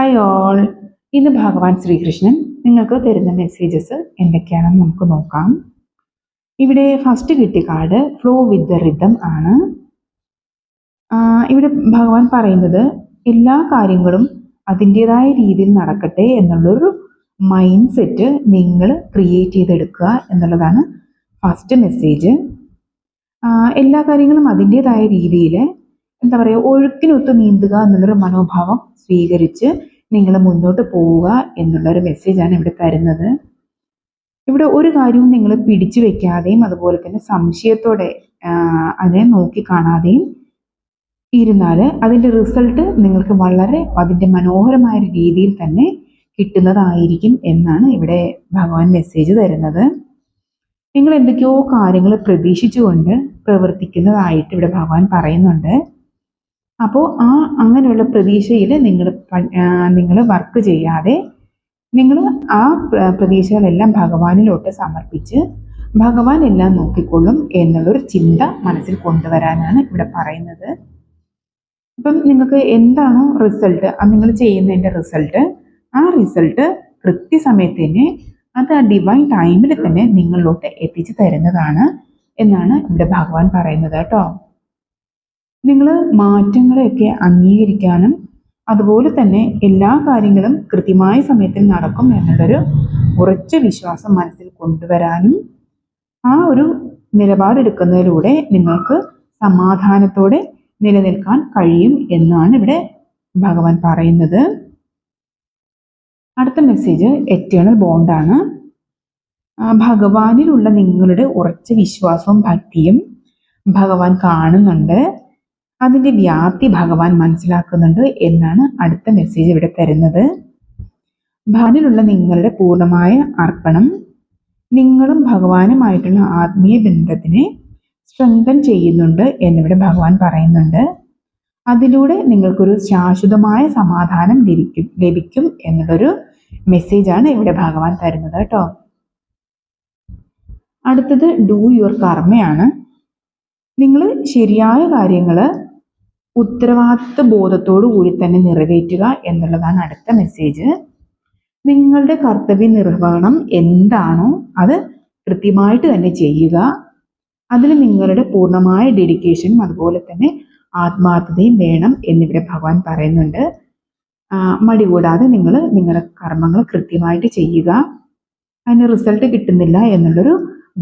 Hi all. ഇന്ന് ഭഗവാൻ ശ്രീകൃഷ്ണൻ നിങ്ങൾക്ക് തരുന്ന മെസ്സേജസ് എന്തൊക്കെയാണെന്ന് നമുക്ക് നോക്കാം. ഇവിടെ ഫസ്റ്റ് കിട്ടിയ card flow with the rhythm ആണ്. ഇവിടെ ഭഗവാൻ പറയുന്നത് എല്ലാ കാര്യങ്ങളും അതിൻ്റെതായ രീതിയിൽ നടക്കട്ടെ എന്നുള്ളൊരു മൈൻഡ് സെറ്റ് നിങ്ങൾ ക്രിയേറ്റ് ചെയ്തെടുക്കുക എന്നുള്ളതാണ് ഫസ്റ്റ് മെസ്സേജ്. എല്ലാ കാര്യങ്ങളും അതിൻ്റെതായ രീതിയിൽ എന്താ പറയുക, ഒഴുക്കിനൊത്ത് നീന്തുക എന്നുള്ളൊരു മനോഭാവം സ്വീകരിച്ച് നിങ്ങൾ മുന്നോട്ട് പോവുക എന്നുള്ളൊരു മെസ്സേജാണ് ഇവിടെ തരുന്നത്. ഇവിടെ ഒരു കാര്യവും നിങ്ങൾ പിടിച്ചു വെക്കാതെയും അതുപോലെ തന്നെ സംശയത്തോടെ അതിനെ നോക്കിക്കാണാതെയും ഇരുന്നാൽ അതിൻ്റെ റിസൾട്ട് നിങ്ങൾക്ക് വളരെ അതിൻ്റെ മനോഹരമായ രീതിയിൽ തന്നെ കിട്ടുന്നതായിരിക്കും എന്നാണ് ഇവിടെ ഭഗവാൻ മെസ്സേജ് തരുന്നത്. നിങ്ങൾ എന്തൊക്കെയോ കാര്യങ്ങൾ പ്രതീക്ഷിച്ചുകൊണ്ട് പ്രവർത്തിക്കുന്നതായിട്ട് ഇവിടെ ഭഗവാൻ പറയുന്നുണ്ട്. അപ്പോൾ അങ്ങനെയുള്ള പ്രതീക്ഷയിൽ നിങ്ങൾ വർക്ക് ചെയ്യാതെ നിങ്ങൾ ആ പ്രതീക്ഷകളെല്ലാം ഭഗവാനിലോട്ട് സമർപ്പിച്ച് ഭഗവാൻ എല്ലാം നോക്കിക്കൊള്ളും എന്നുള്ളൊരു ചിന്ത മനസ്സിൽ കൊണ്ടുവരാനാണ് ഇവിടെ പറയുന്നത്. അപ്പം നിങ്ങൾക്ക് എന്താണോ റിസൾട്ട്, നിങ്ങൾ ചെയ്യുന്നതിൻ്റെ റിസൾട്ട്, ആ റിസൾട്ട് കൃത്യസമയത്ത് തന്നെ അത് ആ ഡിവൈൻ ടൈമിൽ തന്നെ നിങ്ങളിലോട്ട് എത്തിച്ചു തരുന്നതാണ് എന്നാണ് ഇവിടെ ഭഗവാൻ പറയുന്നത് കേട്ടോ. നിങ്ങൾ മാറ്റങ്ങളെയൊക്കെ അംഗീകരിക്കാനും അതുപോലെ തന്നെ എല്ലാ കാര്യങ്ങളും കൃത്യമായ സമയത്തിൽ നടക്കും എന്നുള്ളൊരു ഉറച്ച വിശ്വാസം മനസ്സിൽ കൊണ്ടുവരാനും ആ ഒരു നിലപാടെടുക്കുന്നതിലൂടെ നിങ്ങൾക്ക് സമാധാനത്തോടെ നിലനിൽക്കാൻ കഴിയും എന്നാണ് ഇവിടെ ഭഗവാൻ പറയുന്നത്. അടുത്ത മെസ്സേജ് എറ്റേണൽ ബോണ്ടാണ്. ഭഗവാനിലുള്ള നിങ്ങളുടെ ഉറച്ച വിശ്വാസവും ഭക്തിയും ഭഗവാൻ കാണുന്നുണ്ട്, അതിൻ്റെ വ്യാപ്തി ഭഗവാൻ മനസ്സിലാക്കുന്നുണ്ട് എന്നാണ് അടുത്ത മെസ്സേജ് ഇവിടെ തരുന്നത്. ഭഗവാനിലുള്ള നിങ്ങളുടെ പൂർണ്ണമായ അർപ്പണം നിങ്ങളും ഭഗവാനുമായിട്ടുള്ള ആത്മീയ ബന്ധത്തിനെ സ്ട്രെങ്തൻ ചെയ്യുന്നുണ്ട് എന്നിവിടെ ഭഗവാൻ പറയുന്നുണ്ട്. അതിലൂടെ നിങ്ങൾക്കൊരു ശാശ്വതമായ സമാധാനം ലഭിക്കും എന്നുള്ളൊരു മെസ്സേജാണ് ഇവിടെ ഭഗവാൻ തരുന്നത് കേട്ടോ. അടുത്തത് ഡു യുവർ കർമ്മയാണ്. നിങ്ങൾ ശരിയായ കാര്യങ്ങൾ ഉത്തരവാദിത്വ ബോധത്തോടു കൂടി തന്നെ നിറവേറ്റുക എന്നുള്ളതാണ് അടുത്ത മെസ്സേജ്. നിങ്ങളുടെ കർത്തവ്യ നിർവഹണം എന്താണോ അത് കൃത്യമായിട്ട് തന്നെ ചെയ്യുക. അതിൽ നിങ്ങളുടെ പൂർണ്ണമായ ഡെഡിക്കേഷനും അതുപോലെ തന്നെ ആത്മാർത്ഥതയും വേണം എന്നിവിടെ ഭഗവാൻ പറയുന്നുണ്ട്. മടി കൂടാതെ നിങ്ങൾ നിങ്ങളുടെ കർമ്മങ്ങൾ കൃത്യമായിട്ട് ചെയ്യുക. അതിന് റിസൾട്ട് കിട്ടുന്നില്ല എന്നുള്ളൊരു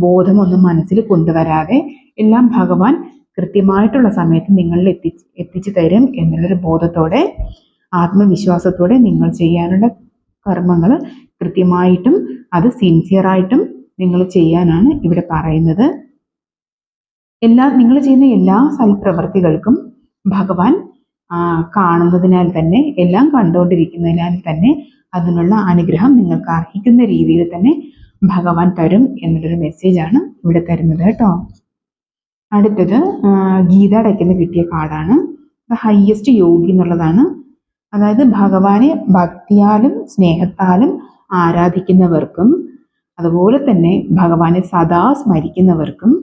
ബോധമൊന്നും മനസ്സിൽ കൊണ്ടുവരാതെ എല്ലാം ഭഗവാൻ കൃത്യമായിട്ടുള്ള സമയത്ത് നിങ്ങളിൽ എത്തിച്ചു തരും എന്നുള്ളൊരു ബോധത്തോടെ ആത്മവിശ്വാസത്തോടെ നിങ്ങൾ ചെയ്യാനുള്ള കർമ്മങ്ങൾ കൃത്യമായിട്ടും അത് സിൻസിയറായിട്ടും നിങ്ങൾ ചെയ്യാനാണ് ഇവിടെ പറയുന്നത്. നിങ്ങൾ ചെയ്യുന്ന എല്ലാ സൽപ്രവർത്തികൾക്കും ഭഗവാൻ കാണുന്നതിനാൽ തന്നെ, എല്ലാം കണ്ടുകൊണ്ടിരിക്കുന്നതിനാൽ തന്നെ അതിനുള്ള അനുഗ്രഹം നിങ്ങൾക്ക് അർഹിക്കുന്ന രീതിയിൽ തന്നെ ഭഗവാൻ തരും എന്നുള്ളൊരു മെസ്സേജാണ് ഇവിടെ തരുന്നത് കേട്ടോ. അടുത്തത് ഗീത ഡെക്കിന് കിട്ടിയ കാർഡാണ്. ദ ഹയ്യസ്റ്റ് യോഗി എന്നുള്ളതാണ്. അതായത് ഭഗവാനെ ഭക്തിയാലും സ്നേഹത്താലും ആരാധിക്കുന്നവർക്കും അതുപോലെ തന്നെ ഭഗവാനെ സദാ സ്മരിക്കുന്നവർക്കും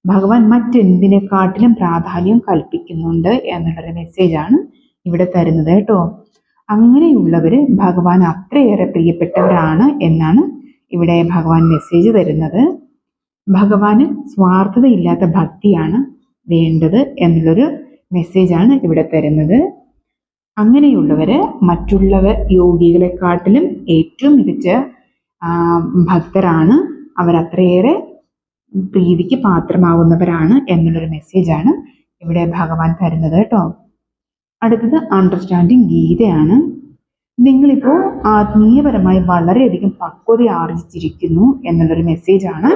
ഭഗവാൻ മറ്റെന്തിനെക്കാട്ടിലും പ്രാധാന്യം കൽപ്പിക്കുന്നുണ്ട് എന്നുള്ളൊരു മെസ്സേജാണ് ഇവിടെ തരുന്നത് കേട്ടോ. അങ്ങനെയുള്ളവർ ഭഗവാൻ അത്രയേറെ പ്രിയപ്പെട്ടവരാണ് എന്നാണ് ഇവിടെ ഭഗവാൻ മെസ്സേജ് തരുന്നത്. ഭഗവാന് സ്വാർത്ഥതയില്ലാത്ത ഭക്തിയാണ് വേണ്ടത് എന്നുള്ളൊരു മെസ്സേജാണ് ഇവിടെ തരുന്നത്. അങ്ങനെയുള്ളവര് മറ്റുള്ളവർ യോഗികളെക്കാട്ടിലും ഏറ്റവും മികച്ച ഭക്തരാണ്, അവരത്രയേറെ പ്രീതിക്ക് പാത്രമാവുന്നവരാണ് എന്നുള്ളൊരു മെസ്സേജാണ് ഇവിടെ ഭഗവാൻ തരുന്നത് കേട്ടോ. അടുത്തത് അണ്ടർസ്റ്റാൻഡിങ് ഗീതയാണ്. നിങ്ങളിപ്പോൾ ആത്മീയപരമായി വളരെയധികം പക്വത ആർജിച്ചിരിക്കുന്നു എന്നുള്ളൊരു മെസ്സേജാണ്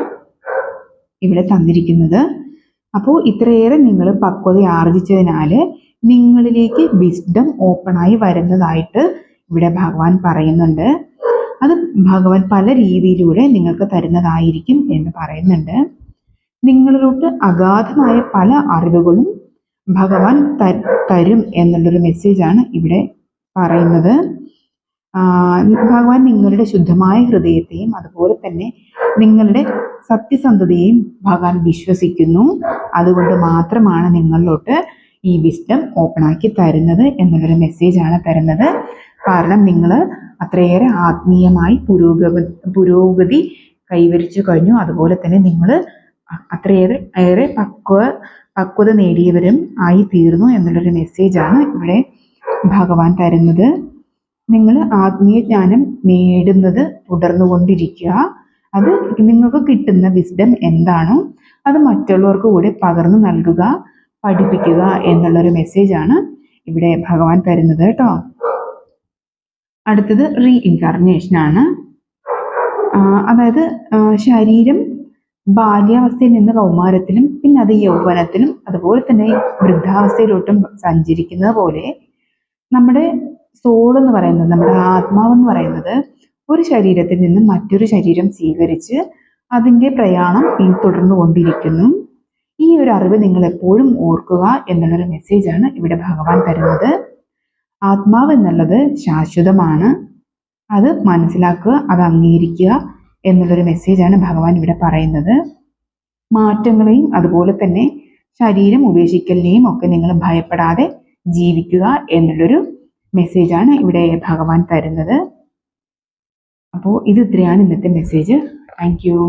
ഇവിടെ തന്നിരിക്കുന്നത്. അപ്പോൾ ഇത്രയേറെ നിങ്ങൾ പക്വത ആർജിച്ചതിനാൽ നിങ്ങളിലേക്ക് വിസ്ഡം ഓപ്പണായി വരുന്നതായിട്ട് ഇവിടെ ഭഗവാൻ പറയുന്നുണ്ട്. അത് ഭഗവാൻ പല രീതിയിലൂടെ നിങ്ങൾക്ക് തരുന്നതായിരിക്കും എന്ന് പറയുന്നുണ്ട്. നിങ്ങളിലോട്ട് അഗാധമായ പല അറിവുകളും ഭഗവാൻ തരും എന്നുള്ളൊരു മെസ്സേജാണ് ഇവിടെ പറയുന്നത്. ഭഗവാൻ നിങ്ങളുടെ ശുദ്ധമായ ഹൃദയത്തെയും അതുപോലെ തന്നെ നിങ്ങളുടെ സത്യസന്ധതയെയും ഭഗവാൻ വിശ്വസിക്കുന്നു. അതുകൊണ്ട് മാത്രമാണ് നിങ്ങളിലോട്ട് ഈ വിസ്ഡം ഓപ്പണാക്കി തരുന്നത് എന്നുള്ളൊരു മെസ്സേജാണ് തരുന്നത്. കാരണം നിങ്ങൾ അത്രയേറെ ആത്മീയമായി പുരോഗതി കൈവരിച്ചു കഴിഞ്ഞു. അതുപോലെ തന്നെ നിങ്ങൾ അത്രയേറെ പക്വത നേടിയവരും ആയി തീർന്നു എന്നുള്ളൊരു മെസ്സേജാണ് ഇവിടെ ഭഗവാൻ തരുന്നത്. നിങ്ങൾ ആത്മീയ ജ്ഞാനം നേടുന്നത് തുടർന്നുകൊണ്ടിരിക്കുക. അത് നിങ്ങൾക്ക് കിട്ടുന്ന വിസ്ഡം എന്താണോ അത് മറ്റുള്ളവർക്ക് കൂടെ പകർന്നു നൽകുക, പഠിപ്പിക്കുക എന്നുള്ളൊരു മെസ്സേജാണ് ഇവിടെ ഭഗവാൻ തരുന്നത് കേട്ടോ. അടുത്തത് റീഇൻകാർണേഷൻ ആണ്. അതായത് ശരീരം ബാല്യാവസ്ഥയിൽ നിന്ന് കൗമാരത്തിലും പിന്നെ അത് യൗവനത്തിലും അതുപോലെ തന്നെ വൃദ്ധാവസ്ഥയിലോട്ടും സഞ്ചരിക്കുന്നത് പോലെ നമ്മുടെ സോൾ എന്ന് പറയുന്നത്, നമ്മുടെ ആത്മാവെന്ന് പറയുന്നത് ഒരു ശരീരത്തിൽ നിന്ന് മറ്റൊരു ശരീരം സ്വീകരിച്ച് അതിൻ്റെ പ്രയാണം തുടർന്നു കൊണ്ടിരിക്കുന്നു. ഈ ഒരു അറിവ് നിങ്ങൾ എപ്പോഴും ഓർക്കുക എന്നുള്ളൊരു മെസ്സേജാണ് ഇവിടെ ഭഗവാൻ തരുന്നത്. ആത്മാവ് എന്നുള്ളത് ശാശ്വതമാണ്, അത് മനസ്സിലാക്കുക, അത് അംഗീകരിക്കുക എന്നുള്ളൊരു മെസ്സേജാണ് ഭഗവാൻ ഇവിടെ പറയുന്നത്. മാറ്റങ്ങളെയും അതുപോലെ തന്നെ ശരീരം ഉപേക്ഷിക്കലിനെയും ഒക്കെ നിങ്ങൾ ഭയപ്പെടാതെ ജീവിക്കുക എന്നുള്ളൊരു മെസ്സേജാണ് ഇവിടെ ഭഗവാൻ തരുന്നത്. അപ്പോൾ ഇത് ഇത്രയാണ് ഇന്നത്തെ മെസ്സേജ്. Thank you.